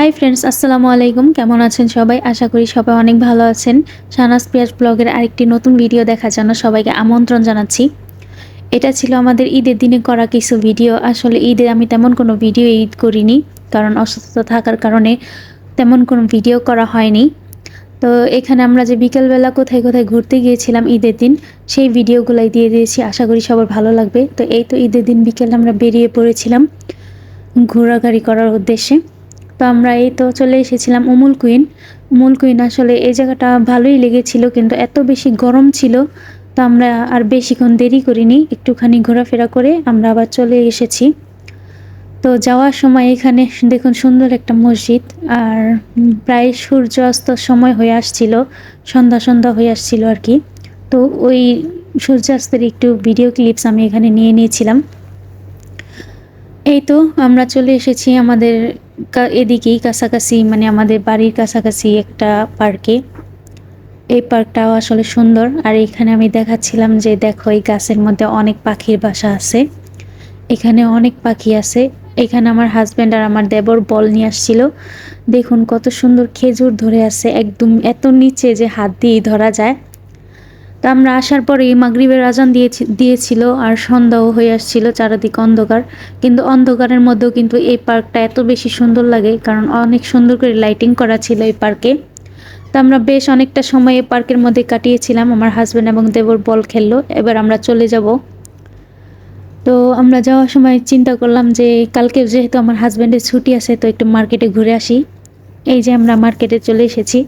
Hi friends, আসসালামু আলাইকুম। কেমন আছেন সবাই? আশা করি সবাই অনেক ভালো আছেন। শাহনাজ পিয়াস ব্লগের আরেকটি নতুন ভিডিও দেখার জন্য সবাইকে আমন্ত্রণ জানাচ্ছি। এটা ছিল আমাদের ঈদের দিনে করা কিছু ভিডিও। আসলে ঈদে আমি তেমন কোনো ভিডিও করিনি, কারণ অসুস্থ থাকার কারণে তেমন কোনো ভিডিও করা হয়নি। তো এখানে আমরা যে বিকেলবেলা কোথায় কোথায় ঘুরতে গিয়েছিলাম ঈদের দিন, সেই ভিডিওগুলাই দিয়ে দিয়েছি। আশা করি সবার ভালো লাগবে। তো এই তো ঈদের দিন বিকেলে আমরা বেরিয়ে পড়েছিলাম ঘোরাঘুরি করার উদ্দেশ্যে। তো আমরা এই তো চলে এসেছিলাম উমুল কুইন। উমুল কুইন আসলে এই জায়গাটা ভালোই লেগেছিল, কিন্তু এত বেশি গরম ছিল, তো আমরা আর বেশিক্ষণ দেরি করিনি, একটুখানি ঘোরাফেরা করে আমরা আবার চলে এসেছি। তো যাওয়ার সময় এখানে দেখুন সুন্দর একটা মসজিদ, আর প্রায় সূর্যাস্তর সময় হয়ে আসছিল, সন্ধ্যা সন্ধ্যা হয়ে আসছিল আর কি। তো ওই সূর্যাস্তের একটু ভিডিও ক্লিপস আমি এখানে নিয়ে নিয়েছিলাম। এই তো আমরা চলে এসেছি আমাদের এদিকেই কাছাকাছি, মানে আমাদের বাড়ির কাছাকাছি একটা পার্কে। এই পার্কটাও আসলে সুন্দর। আর এখানে আমি দেখাচ্ছিলাম যে দেখো, এই গাছের মধ্যে অনেক পাখির বাসা আছে। এখানে অনেক পাখি আছে। এখানে আমার হাজব্যান্ড আর আমার দেবর বল নিয়ে আসছিল। দেখুন কত সুন্দর খেজুর ধরে আছে, একদম এত নিচে যে হাত দিয়েই ধরা যায়। তো আমরা আসার পরেই মাগরিবের আজান দিয়েছিল, আর সন্ধ্যাও হয়ে আসছিল, চারিদিকে অন্ধকার। কিন্তু অন্ধকারের মধ্যেও কিন্তু এই পার্কটা এত বেশি সুন্দর লাগে, কারণ অনেক সুন্দর করে লাইটিং করা ছিল এই পার্কে। তো আমরা বেশ অনেকটা সময় এই পার্কের মধ্যে কাটিয়েছিলাম। আমার হাজব্যান্ড এবং দেবর বল খেললো। এবার আমরা চলে যাব। তো আমরা যাওয়ার সময় চিন্তা করলাম যে কালকে যেহেতু আমার হাজব্যান্ডের ছুটি আছে, তো একটু মার্কেটে ঘুরে আসি। এই যে আমরা মার্কেটে চলে এসেছি।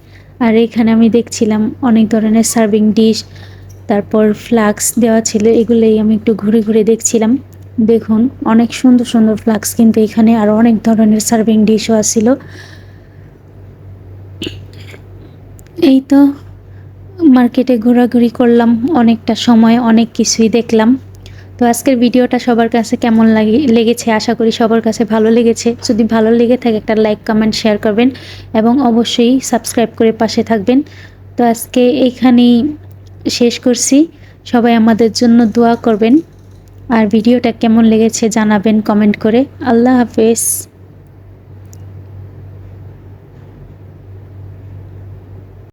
আর এখানে আমি দেখছিলাম অনেক ধরনের সার্ভিং ডিশ, তারপর ফ্লাক্স দেওয়া ছিল, এগুলোই আমি একটু ঘুরে ঘুরে দেখছিলাম। দেখুন অনেক সুন্দর সুন্দর ফ্লাক্স, কিন্তু এখানে আরও অনেক ধরনের সার্ভিং ডিশও আসছিল। এই তো মার্কেটে ঘোরাঘুরি করলাম অনেকটা সময়, অনেক কিছুই দেখলাম। তো আজকের ভিডিওটা সবার কাছে কেমন লেগেছে, আশা করি সবার কাছে ভালো লেগেছে। যদি ভালো লেগে থাকে একটা লাইক কমেন্ট শেয়ার করবেন, এবং অবশ্যই সাবস্ক্রাইব করে পাশে থাকবেন। তো আজকে এইখানেই শেষ করছি। সবাই আমাদের জন্য দোয়া করবেন, আর ভিডিওটা কেমন লেগেছে জানাবেন কমেন্ট করে। আল্লাহ হাফেজ।